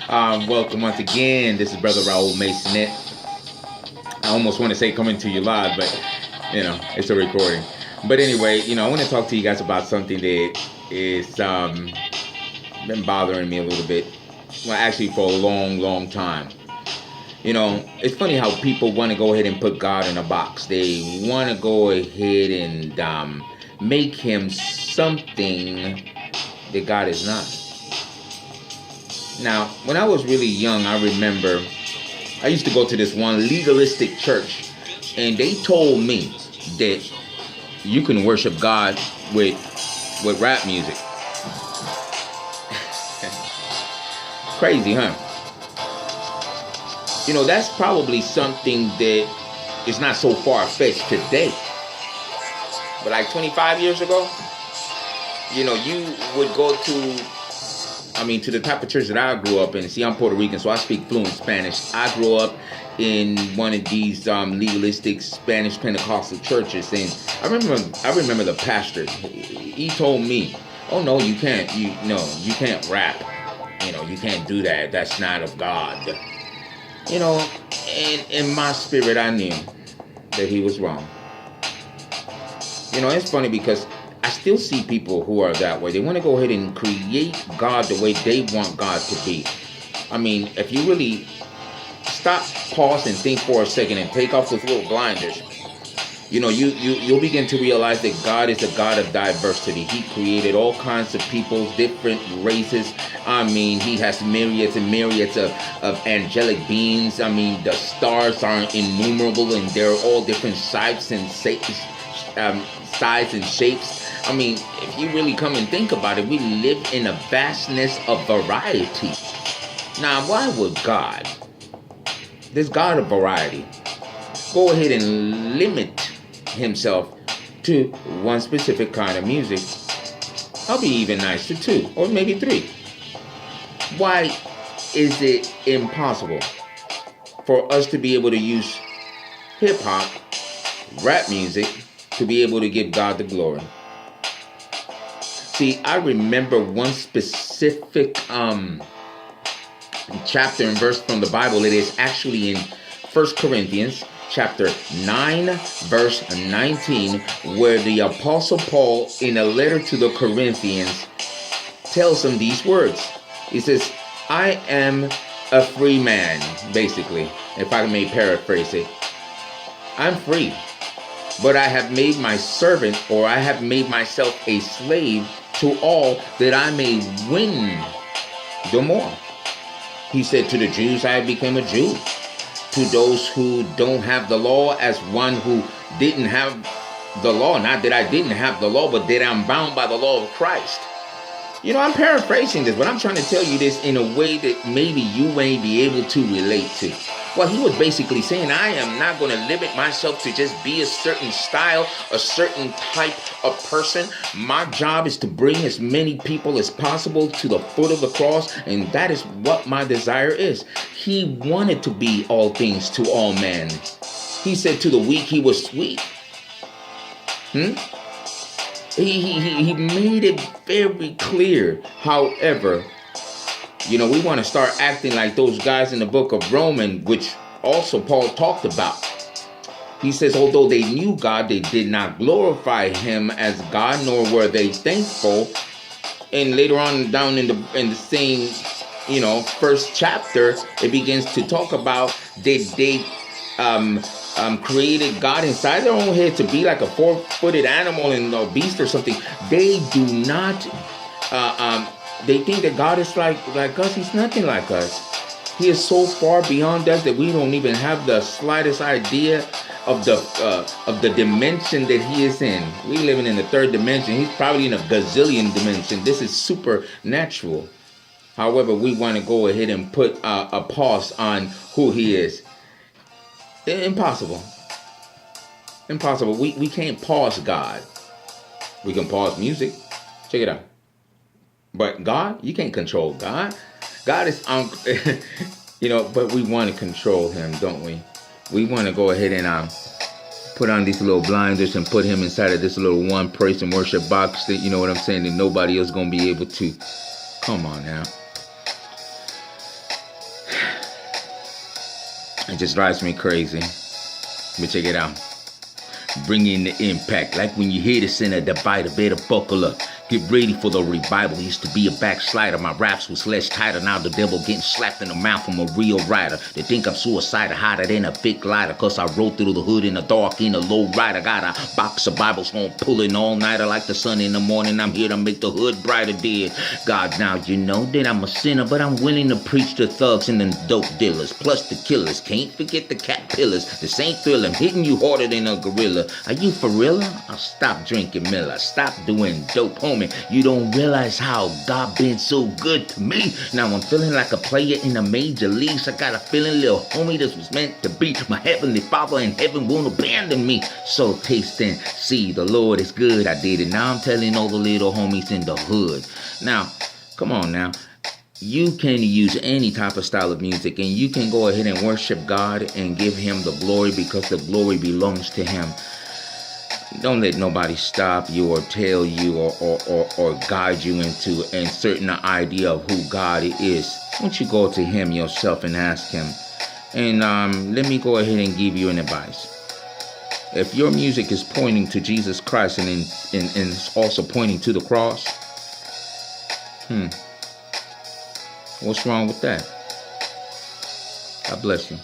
Welcome once again. This is Brother Raul Maysonet. I almost want to say coming to you live, but it's a recording. But anyway, I want to talk to you guys about something that is been bothering me a little bit. Well, actually, for a long time. It's funny how people want to go ahead and put God in a box. They want to go ahead and make him something that God is not. Now, when I was really young, I remember I used to go to this one legalistic church, and they told me that you can worship God with rap music. Crazy, huh? That's probably something that is not so far-fetched today. But like 25 years ago, you would go to the type of church that I grew up in. See, I'm Puerto Rican, so I speak fluent Spanish. I grew up in one of these legalistic Spanish Pentecostal churches, and I remember the pastor. He told me, "Oh no, you can't. You can't rap. You can't do that. That's not of God." And in my spirit, I knew that he was wrong. It's funny because I still see people who are that way. They want to go ahead and create God the way they want God to be. If you really stop, pause, and think for a second and take off those little blinders, you'll begin to realize that God is a God of diversity. He created all kinds of people, different races. He has myriads and myriads of angelic beings. The stars are innumerable, and they're all different sizes and shapes. If you really come and think about it, we live in a vastness of variety. Now, why would God, this God of variety, go ahead and limit himself to one specific kind of music? I'll be even nice to 2 or maybe 3. Why is it impossible for us to be able to use hip-hop, rap music, to be able to give God the glory? See, I remember one specific chapter and verse from the Bible. It is actually in 1 Corinthians chapter 9, verse 19, where the Apostle Paul, in a letter to the Corinthians, tells them these words. He says, "I am a free man," basically, if I may paraphrase it. I'm free, but I have made my servant, or I have made myself a slave to all, that I may win the more. He said, to the Jews, I became a Jew. To those who don't have the law, as one who didn't have the law. Not that I didn't have the law, but that I'm bound by the law of Christ. I'm paraphrasing this, but I'm trying to tell you this in a way that maybe you may be able to relate to. Well, he was basically saying, I am not going to limit myself to just be a certain style, a certain type of person. My job is to bring as many people as possible to the foot of the cross, and that is what my desire is. He wanted to be all things to all men. He said to the weak he was sweet. He made it very clear. However, we want to start acting like those guys in the book of Romans, which also Paul talked about. He says, although they knew God, they did not glorify him as God, nor were they thankful. And later on down in the same, first chapter, it begins to talk about that they created God inside their own head to be like a 4-footed animal and a beast or something. They do not, they think that God is like us. He's nothing like us. He is so far beyond us that we don't even have the slightest idea of the dimension that he is in. We living in the 3rd dimension. He's probably in a gazillion dimension. This is supernatural. However, we want to go ahead and put a pause on who he is. Impossible. We can't pause God. We can pause music. Check it out. But God, you can't control God. God is but we want to control him, don't we? We want to go ahead and put on these little blinders and put him inside of this little one praise and worship box that, you know what I'm saying, that nobody else going to be able to. Come on now. just drives me crazy. But check it out. Bringing the impact. Like when you hear the sinner divider, better buckle up. Get ready for the revival. Used to be a backslider. My raps was less tighter. Now the devil getting slapped in the mouth from a real rider. They think I'm suicidal, hotter than a big lighter. Cause I rode through the hood in the dark in a low rider. Got a box of Bibles home pulling all nighter like the sun in the morning. I'm here to make the hood brighter, dear God. Now you know that I'm a sinner, but I'm willing to preach to thugs and the dope dealers. Plus the killers. Can't forget the cat pillars. This ain't thrilling. Hitting you harder than a gorilla. Are you for real? I'll stop drinking Miller. Stop doing dope, homie. You don't realize how God been so good to me. Now I'm feeling like a player in the major leagues. I got a feeling, little homie, this was meant to be. My heavenly Father in heaven won't abandon me. So taste and see, the Lord is good. I did it. Now I'm telling all the little homies in the hood. Now, come on now. You can use any type of style of music, and you can go ahead and worship God and give him the glory, because the glory belongs to him. Don't let nobody stop you or tell you or guide you into a certain idea of who God is. Once you go to him yourself and ask him. And let me go ahead and give you an advice. If your music is pointing to Jesus Christ and it's also pointing to the cross, what's wrong with that? God bless you.